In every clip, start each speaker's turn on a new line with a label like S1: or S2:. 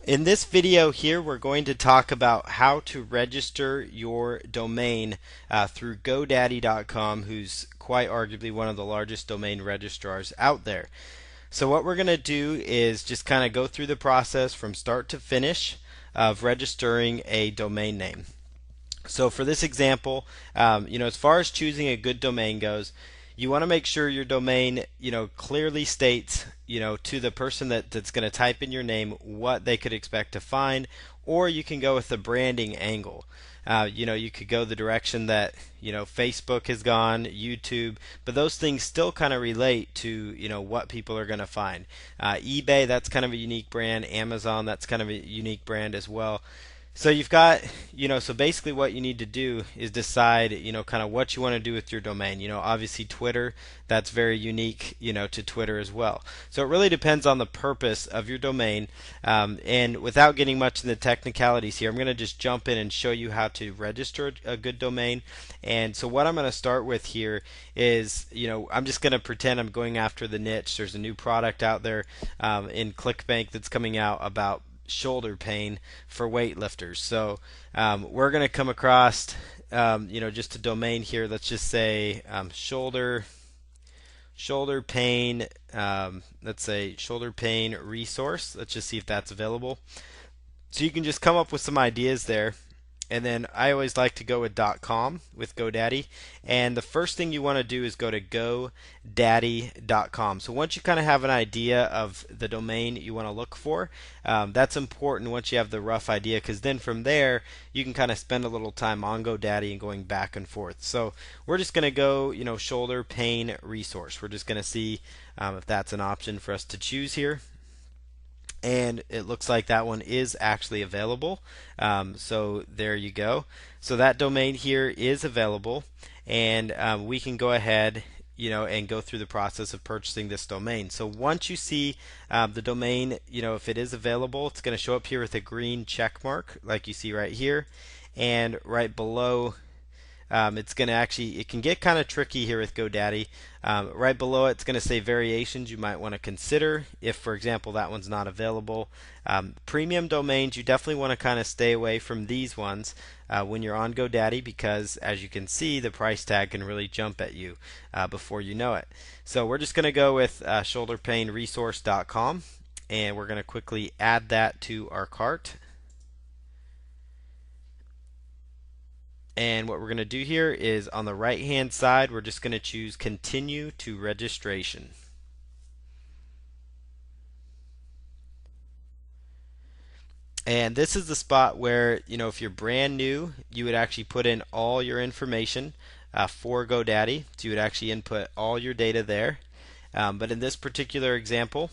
S1: In this video here, we're going to talk about how to register your domain through GoDaddy.com, who's quite arguably one of the largest domain registrars out there. So what we're going to do is just kind of go through the process from start to finish of registering a domain name. So for this example, as far as choosing a good domain goes, you want to make sure your domain, clearly states, to the person that's going to type in your name what they could expect to find, or you can go with the branding angle. You could go the direction that, Facebook has gone, YouTube, but those things still kind of relate to, what people are going to find. eBay, that's kind of a unique brand. Amazon, that's kind of a unique brand as well. So you've got, so basically what you need to do is decide, kind of what you want to do with your domain. Obviously Twitter, that's very unique, to Twitter as well. So it really depends on the purpose of your domain. And without getting much in the technicalities here, I'm going to just jump in and show you how to register a good domain. And so what I'm going to start with here is, I'm just going to pretend I'm going after the niche. There's a new product out there in ClickBank that's coming out about shoulder pain for weightlifters. So we're going to come across, just a domain here. Let's just say shoulder pain. Let's say shoulder pain resource. Let's just see if that's available. So you can just come up with some ideas there. And then I always like to go with .com with GoDaddy. And the first thing you want to do is go to GoDaddy.com. So once you kind of have an idea of the domain you want to look for, that's important once you have the rough idea, because then from there you can kind of spend a little time on GoDaddy and going back and forth. So we're just going to go, shoulder pain resource. We're just going to see if that's an option for us to choose here. And it looks like that one is actually available. So there you go. So that domain here is available, and we can go ahead, and go through the process of purchasing this domain. So once you see the domain, if it is available, it's going to show up here with a green check mark, like you see right here, and right below. It's going to it can get kind of tricky here with GoDaddy. Right below it, it's going to say variations you might want to consider if, for example, that one's not available. Premium domains, you definitely want to kind of stay away from these ones when you're on GoDaddy, because as you can see, the price tag can really jump at you before you know it. So we're just going to go with shoulderpainresource.com, and we're going to quickly add that to our cart. And what we're going to do here is on the right hand side, we're just going to choose continue to registration. And this is the spot where, if you're brand new, you would actually put in all your information for GoDaddy. So you would actually input all your data there. But in this particular example,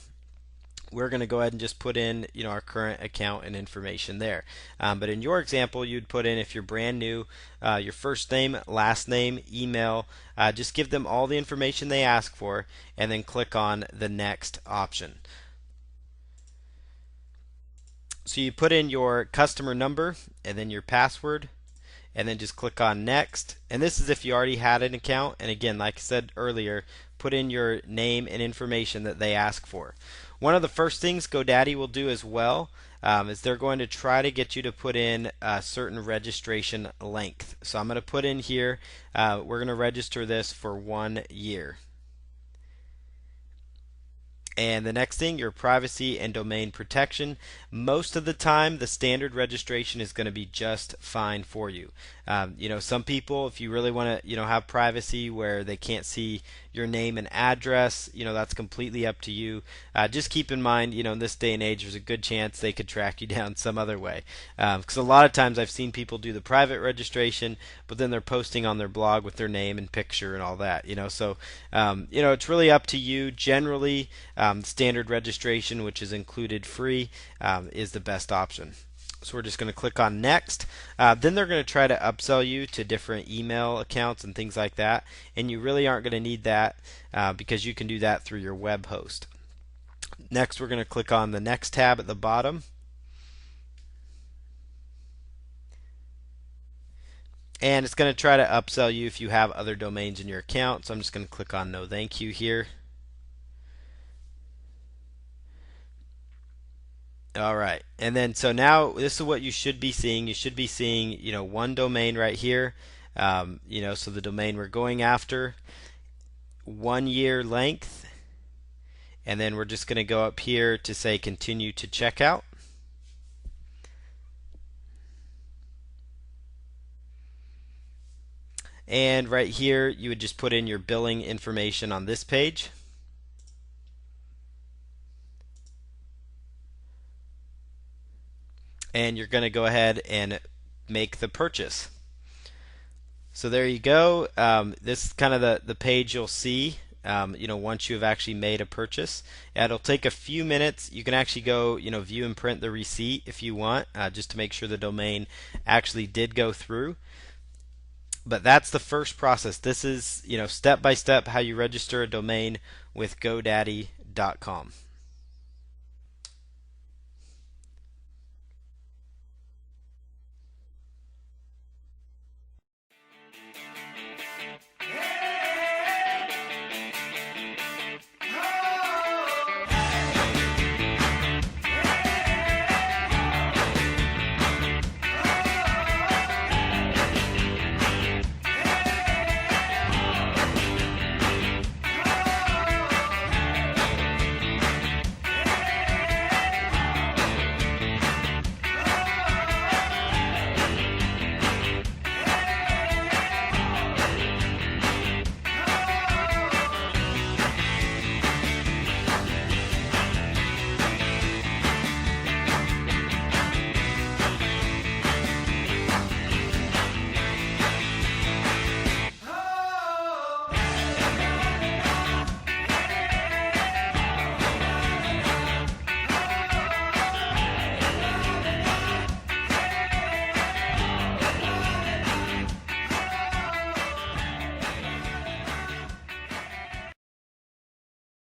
S1: we're going to go ahead and just put in, our current account and information there. But in your example, you'd put in, if you're brand new, your first name, last name, email. Just give them all the information they ask for, and then click on the next option. So you put in your customer number and then your password, and then just click on next. And this is if you already had an account. And again, like I said earlier, put in your name and information that they ask for. One of the first things GoDaddy will do as well is they're going to try to get you to put in a certain registration length. So I'm going to put in here, we're going to register this for 1 year. And the next thing, your privacy and domain protection. Most of the time, the standard registration is going to be just fine for you. Some people, if you really want to, have privacy where they can't see your name and address, that's completely up to you. Just keep in mind, in this day and age, there's a good chance they could track you down some other way. Because a lot of times I've seen people do the private registration, but then they're posting on their blog with their name and picture and all that. So it's really up to you. Generally, standard registration, which is included free, is the best option. So we're just going to click on next. Then they're going to try to upsell you to different email accounts and things like that, and you really aren't going to need that because you can do that through your web host. Next, we're going to click on the next tab at the bottom. And it's going to try to upsell you if you have other domains in your account. So I'm just going to click on no thank you here. All right. And then so now this is what you should be seeing. You should be seeing, one domain right here. So the domain we're going after, 1 year length. And then we're just going to go up here to say continue to checkout. And right here, you would just put in your billing information on this page. And you're going to go ahead and make the purchase. So there you go. This is kind of the page you'll see. Once you have actually made a purchase, it'll take a few minutes. You can actually go, view and print the receipt if you want, just to make sure the domain actually did go through. But that's the first process. This is, step by step how you register a domain with GoDaddy.com.